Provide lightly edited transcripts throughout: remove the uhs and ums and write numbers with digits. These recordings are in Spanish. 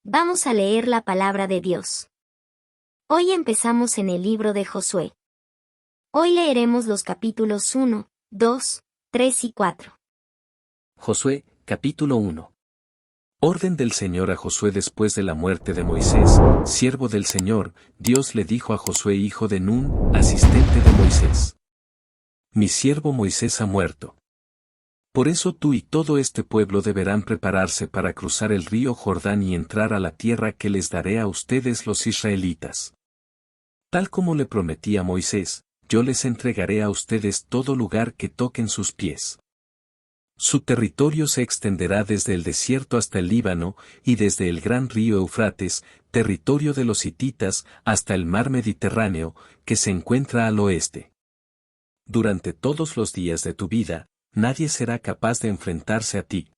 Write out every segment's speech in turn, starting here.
Vamos a leer la palabra de Dios. Hoy empezamos en el libro de Josué. Hoy leeremos los capítulos 1, 2, 3 y 4. Josué, capítulo 1. Orden del Señor a Josué después de la muerte de Moisés, siervo del Señor. Dios le dijo a Josué hijo de Nun, asistente de Moisés: Mi siervo Moisés ha muerto. Por eso tú y todo este pueblo deberán prepararse para cruzar el río Jordán y entrar a la tierra que les daré a ustedes los israelitas. Tal como le prometí a Moisés, yo les entregaré a ustedes todo lugar que toquen sus pies. Su territorio se extenderá desde el desierto hasta el Líbano, y desde el gran río Eufrates, territorio de los hititas, hasta el mar Mediterráneo, que se encuentra al oeste. Durante todos los días de tu vida, nadie será capaz de enfrentarse a ti.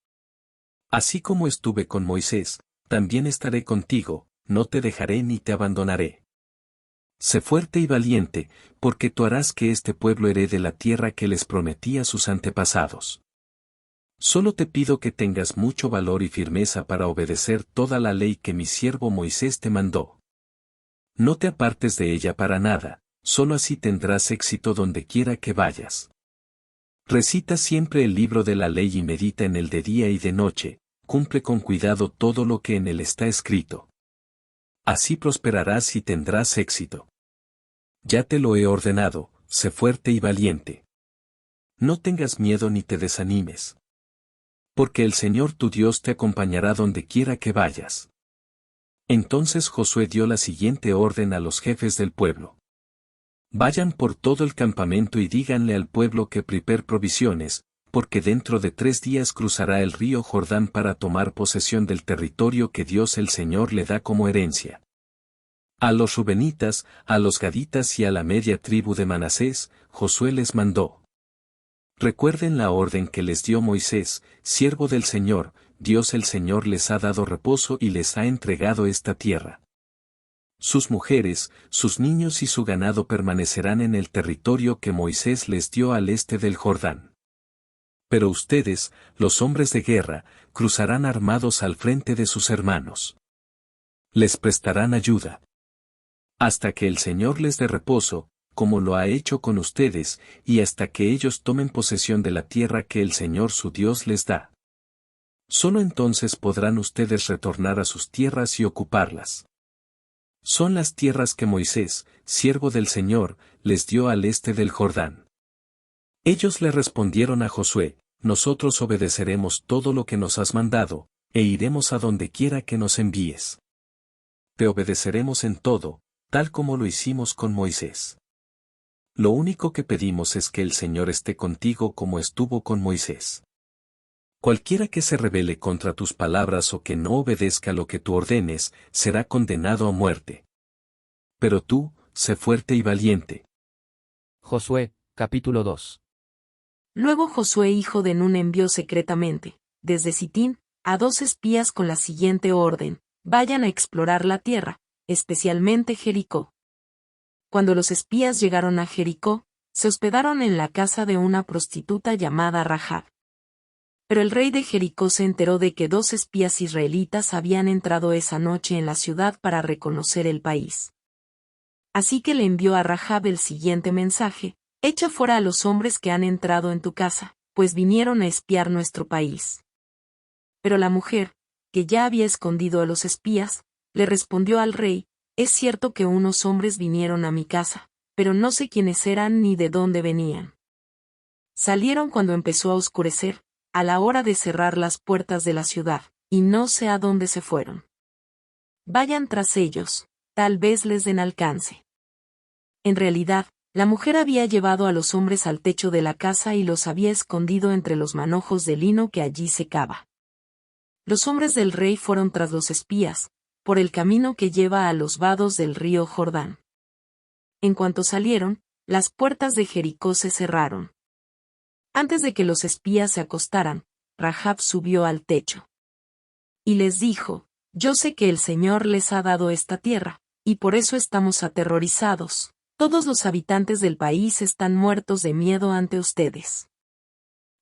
Así como estuve con Moisés, también estaré contigo, no te dejaré ni te abandonaré. Sé fuerte y valiente, porque tú harás que este pueblo herede la tierra que les prometí a sus antepasados. Solo te pido que tengas mucho valor y firmeza para obedecer toda la ley que mi siervo Moisés te mandó. No te apartes de ella para nada, solo así tendrás éxito donde quiera que vayas. Recita siempre el libro de la ley y medita en él de día y de noche, cumple con cuidado todo lo que en él está escrito. Así prosperarás y tendrás éxito. Ya te lo he ordenado, sé fuerte y valiente. No tengas miedo ni te desanimes. Porque el Señor tu Dios te acompañará donde quiera que vayas. Entonces Josué dio la siguiente orden a los jefes del pueblo: Vayan por todo el campamento y díganle al pueblo que prepare provisiones, porque dentro de 3 días cruzará el río Jordán para tomar posesión del territorio que Dios el Señor le da como herencia. A los rubenitas, a los gaditas y a la media tribu de Manasés, Josué les mandó: Recuerden la orden que les dio Moisés, siervo del Señor. Dios el Señor les ha dado reposo y les ha entregado esta tierra. Sus mujeres, sus niños y su ganado permanecerán en el territorio que Moisés les dio al este del Jordán. Pero ustedes, los hombres de guerra, cruzarán armados al frente de sus hermanos. Les prestarán ayuda. Hasta que el Señor les dé reposo, como lo ha hecho con ustedes, y hasta que ellos tomen posesión de la tierra que el Señor su Dios les da. Solo entonces podrán ustedes retornar a sus tierras y ocuparlas. Son las tierras que Moisés, siervo del Señor, les dio al este del Jordán. Ellos le respondieron a Josué: Nosotros obedeceremos todo lo que nos has mandado, e iremos a donde quiera que nos envíes. Te obedeceremos en todo, tal como lo hicimos con Moisés. Lo único que pedimos es que el Señor esté contigo como estuvo con Moisés. Cualquiera que se rebele contra tus palabras o que no obedezca lo que tú ordenes, será condenado a muerte. Pero tú, sé fuerte y valiente. Josué, capítulo 2. Luego Josué hijo de Nun envió secretamente, desde Sitín, a 2 espías con la siguiente orden: vayan a explorar la tierra, especialmente Jericó. Cuando los espías llegaron a Jericó, se hospedaron en la casa de una prostituta llamada Rahab. Pero el rey de Jericó se enteró de que 2 espías israelitas habían entrado esa noche en la ciudad para reconocer el país. Así que le envió a Rahab el siguiente mensaje: echa fuera a los hombres que han entrado en tu casa, pues vinieron a espiar nuestro país. Pero la mujer, que ya había escondido a los espías, le respondió al rey: es cierto que unos hombres vinieron a mi casa, pero no sé quiénes eran ni de dónde venían. Salieron cuando empezó a oscurecer, a la hora de cerrar las puertas de la ciudad, y no sé a dónde se fueron. Vayan tras ellos, tal vez les den alcance. En realidad, la mujer había llevado a los hombres al techo de la casa y los había escondido entre los manojos de lino que allí secaba. Los hombres del rey fueron tras los espías, por el camino que lleva a los vados del río Jordán. En cuanto salieron, las puertas de Jericó se cerraron. Antes de que los espías se acostaran, Rahab subió al techo. Y les dijo: yo sé que el Señor les ha dado esta tierra, y por eso estamos aterrorizados. Todos los habitantes del país están muertos de miedo ante ustedes.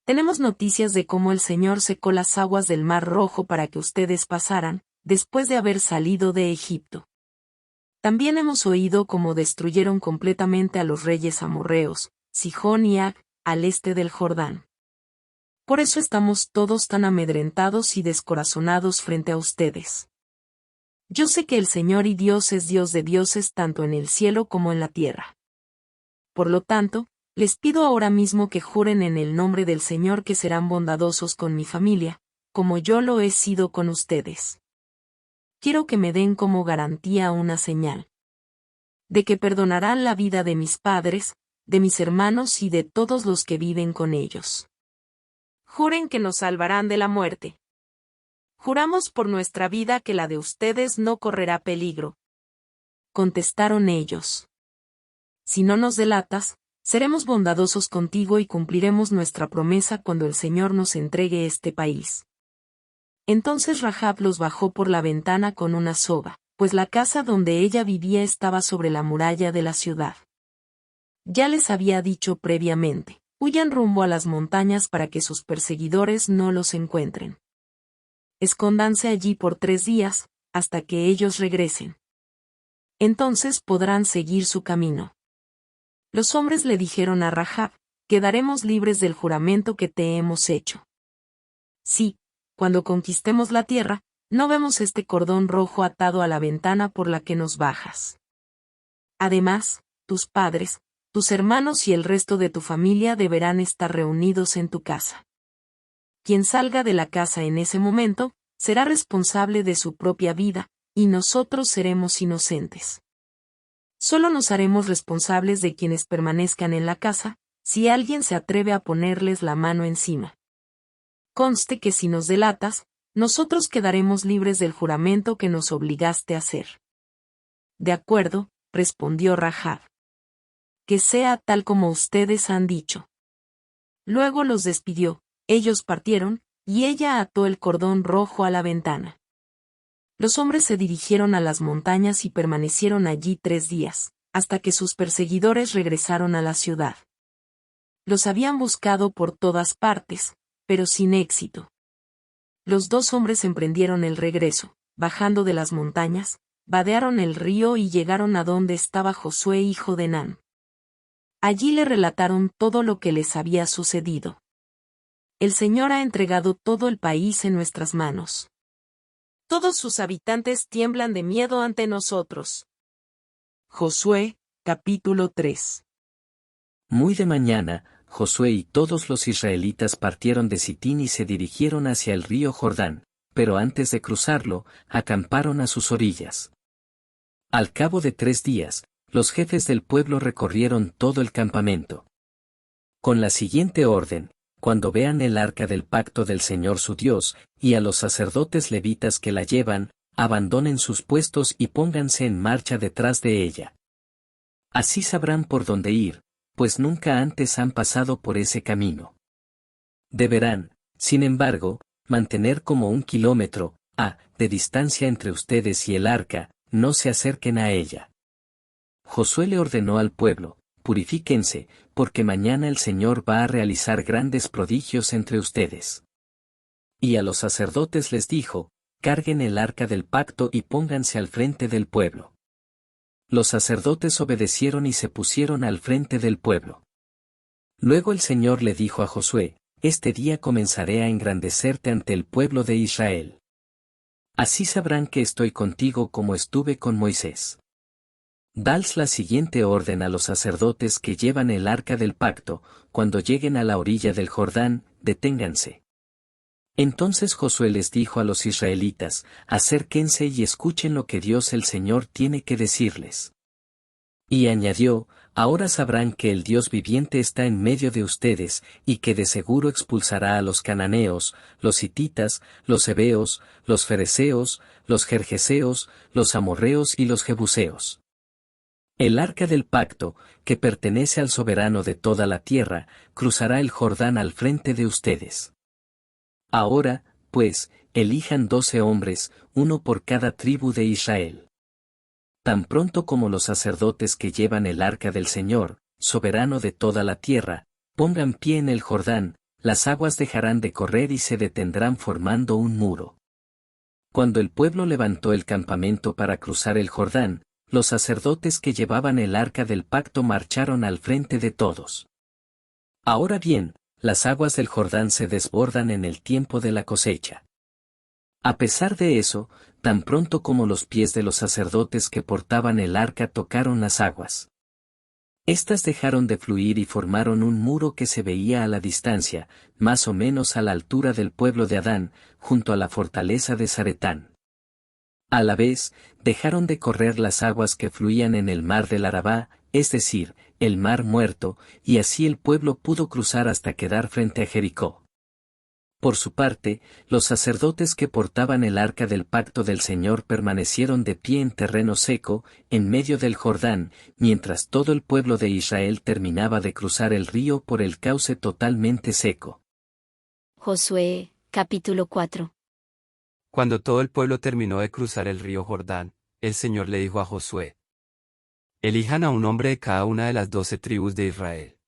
Tenemos noticias de cómo el Señor secó las aguas del Mar Rojo para que ustedes pasaran, después de haber salido de Egipto. También hemos oído cómo destruyeron completamente a los reyes amorreos, Sihón y Ag, al este del Jordán. Por eso estamos todos tan amedrentados y descorazonados frente a ustedes. Yo sé que el Señor y Dios es Dios de dioses tanto en el cielo como en la tierra. Por lo tanto, les pido ahora mismo que juren en el nombre del Señor que serán bondadosos con mi familia, como yo lo he sido con ustedes. Quiero que me den como garantía una señal de que perdonarán la vida de mis padres, de mis hermanos y de todos los que viven con ellos. Juren que nos salvarán de la muerte. Juramos por nuestra vida que la de ustedes no correrá peligro. Contestaron ellos. Si no nos delatas, seremos bondadosos contigo y cumpliremos nuestra promesa cuando el Señor nos entregue este país. Entonces Rahab los bajó por la ventana con una soga, pues la casa donde ella vivía estaba sobre la muralla de la ciudad. Ya les había dicho previamente, huyan rumbo a las montañas para que sus perseguidores no los encuentren. Escóndanse allí por 3 días, hasta que ellos regresen. Entonces podrán seguir su camino. Los hombres le dijeron a Rahab, quedaremos libres del juramento que te hemos hecho. Sí, cuando conquistemos la tierra, no vemos este cordón rojo atado a la ventana por la que nos bajas. Además, tus padres, tus hermanos y el resto de tu familia deberán estar reunidos en tu casa. Quien salga de la casa en ese momento, será responsable de su propia vida, y nosotros seremos inocentes. Solo nos haremos responsables de quienes permanezcan en la casa, si alguien se atreve a ponerles la mano encima. Conste que si nos delatas, nosotros quedaremos libres del juramento que nos obligaste a hacer. De acuerdo, respondió Rahab. Que sea tal como ustedes han dicho. Luego los despidió, ellos partieron, y ella ató el cordón rojo a la ventana. Los hombres se dirigieron a las montañas y permanecieron allí 3 días, hasta que sus perseguidores regresaron a la ciudad. Los habían buscado por todas partes, pero sin éxito. Los 2 hombres emprendieron el regreso, bajando de las montañas, vadearon el río y llegaron a donde estaba Josué hijo de Nun. Allí le relataron todo lo que les había sucedido. El Señor ha entregado todo el país en nuestras manos. Todos sus habitantes tiemblan de miedo ante nosotros. Josué, capítulo 3. Muy de mañana, Josué y todos los israelitas partieron de Sitín y se dirigieron hacia el río Jordán, pero antes de cruzarlo, acamparon a sus orillas. Al cabo de 3 días, los jefes del pueblo recorrieron todo el campamento. Con la siguiente orden: cuando vean el arca del pacto del Señor su Dios, y a los sacerdotes levitas que la llevan, abandonen sus puestos y pónganse en marcha detrás de ella. Así sabrán por dónde ir, pues nunca antes han pasado por ese camino. Deberán, sin embargo, mantener como 1 kilómetro de distancia entre ustedes y el arca, no se acerquen a ella. Josué le ordenó al pueblo: purifíquense, porque mañana el Señor va a realizar grandes prodigios entre ustedes. Y a los sacerdotes les dijo: carguen el arca del pacto y pónganse al frente del pueblo. Los sacerdotes obedecieron y se pusieron al frente del pueblo. Luego el Señor le dijo a Josué: este día comenzaré a engrandecerte ante el pueblo de Israel. Así sabrán que estoy contigo como estuve con Moisés. Dals la siguiente orden a los sacerdotes que llevan el arca del pacto: cuando lleguen a la orilla del Jordán, deténganse. Entonces Josué les dijo a los israelitas: acérquense y escuchen lo que Dios el Señor tiene que decirles. Y añadió: ahora sabrán que el Dios viviente está en medio de ustedes, y que de seguro expulsará a los cananeos, los hititas, los heveos, los fereceos, los gergeseos, los amorreos y los jebuseos. El arca del pacto, que pertenece al soberano de toda la tierra, cruzará el Jordán al frente de ustedes. Ahora, pues, elijan 12 hombres, 1 por cada tribu de Israel. Tan pronto como los sacerdotes que llevan el arca del Señor, soberano de toda la tierra, pongan pie en el Jordán, las aguas dejarán de correr y se detendrán formando un muro. Cuando el pueblo levantó el campamento para cruzar el Jordán, los sacerdotes que llevaban el arca del pacto marcharon al frente de todos. Ahora bien, las aguas del Jordán se desbordan en el tiempo de la cosecha. A pesar de eso, tan pronto como los pies de los sacerdotes que portaban el arca tocaron las aguas, estas dejaron de fluir y formaron un muro que se veía a la distancia, más o menos a la altura del pueblo de Adán, junto a la fortaleza de Zaretán. A la vez, dejaron de correr las aguas que fluían en el mar del Arabá, es decir, el mar muerto, y así el pueblo pudo cruzar hasta quedar frente a Jericó. Por su parte, los sacerdotes que portaban el arca del pacto del Señor permanecieron de pie en terreno seco, en medio del Jordán, mientras todo el pueblo de Israel terminaba de cruzar el río por el cauce totalmente seco. Josué, capítulo 4. Cuando todo el pueblo terminó de cruzar el río Jordán, el Señor le dijo a Josué: elijan a un hombre de cada una de las 12 tribus de Israel.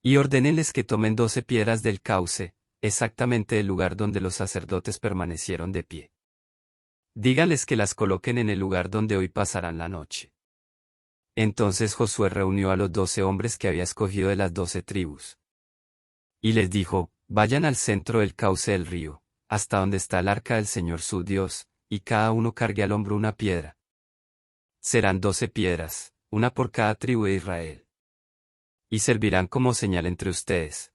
Y ordénenles que tomen 12 piedras del cauce, exactamente el lugar donde los sacerdotes permanecieron de pie. Díganles que las coloquen en el lugar donde hoy pasarán la noche. Entonces Josué reunió a los 12 hombres que había escogido de las 12 tribus. Y les dijo: vayan al centro del cauce del río, hasta donde está el arca del Señor su Dios, y cada uno cargue al hombro una piedra. Serán 12 piedras, una por cada tribu de Israel. Y servirán como señal entre ustedes.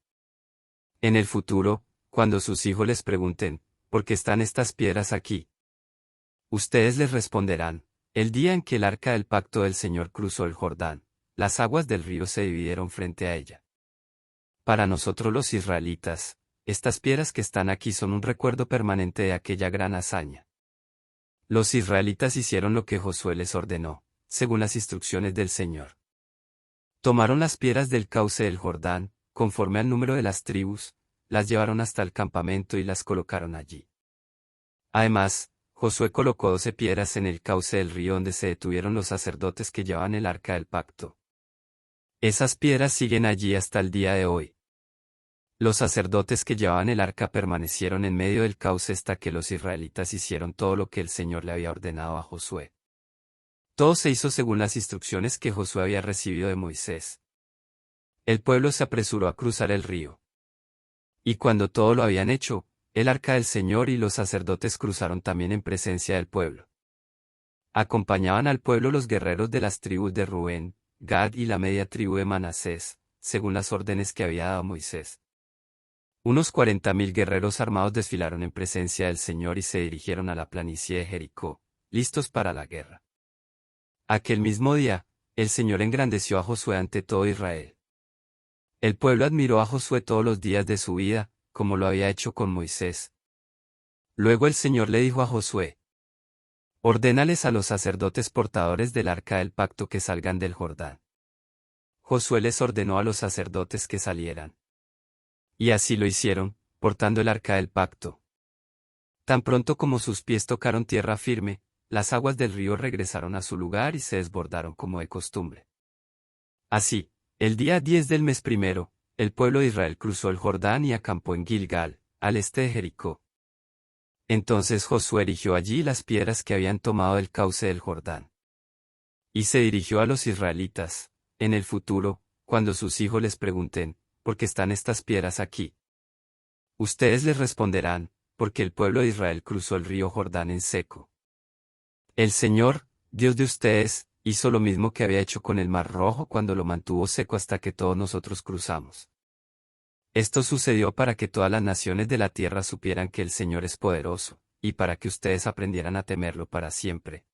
En el futuro, cuando sus hijos les pregunten: ¿por qué están estas piedras aquí?, ustedes les responderán: el día en que el arca del pacto del Señor cruzó el Jordán, las aguas del río se dividieron frente a ella. Para nosotros los israelitas, estas piedras que están aquí son un recuerdo permanente de aquella gran hazaña. Los israelitas hicieron lo que Josué les ordenó, según las instrucciones del Señor. Tomaron las piedras del cauce del Jordán, conforme al número de las tribus, las llevaron hasta el campamento y las colocaron allí. Además, Josué colocó 12 piedras en el cauce del río donde se detuvieron los sacerdotes que llevaban el arca del pacto. Esas piedras siguen allí hasta el día de hoy. Los sacerdotes que llevaban el arca permanecieron en medio del cauce hasta que los israelitas hicieron todo lo que el Señor le había ordenado a Josué. Todo se hizo según las instrucciones que Josué había recibido de Moisés. El pueblo se apresuró a cruzar el río. Y cuando todo lo habían hecho, el arca del Señor y los sacerdotes cruzaron también en presencia del pueblo. Acompañaban al pueblo los guerreros de las tribus de Rubén, Gad y la media tribu de Manasés, según las órdenes que había dado Moisés. Unos 40.000 guerreros armados desfilaron en presencia del Señor y se dirigieron a la planicie de Jericó, listos para la guerra. Aquel mismo día, el Señor engrandeció a Josué ante todo Israel. El pueblo admiró a Josué todos los días de su vida, como lo había hecho con Moisés. Luego el Señor le dijo a Josué: ordénales a los sacerdotes portadores del arca del pacto que salgan del Jordán. Josué les ordenó a los sacerdotes que salieran. Y así lo hicieron, portando el arca del pacto. Tan pronto como sus pies tocaron tierra firme, las aguas del río regresaron a su lugar y se desbordaron como de costumbre. Así, el día 10 del mes primero, el pueblo de Israel cruzó el Jordán y acampó en Gilgal, al este de Jericó. Entonces Josué erigió allí las piedras que habían tomado del cauce del Jordán. Y se dirigió a los israelitas: en el futuro, cuando sus hijos les pregunten: ¿por qué están estas piedras aquí?, ustedes les responderán: porque el pueblo de Israel cruzó el río Jordán en seco. El Señor, Dios de ustedes, hizo lo mismo que había hecho con el Mar Rojo cuando lo mantuvo seco hasta que todos nosotros cruzamos. Esto sucedió para que todas las naciones de la tierra supieran que el Señor es poderoso, y para que ustedes aprendieran a temerlo para siempre.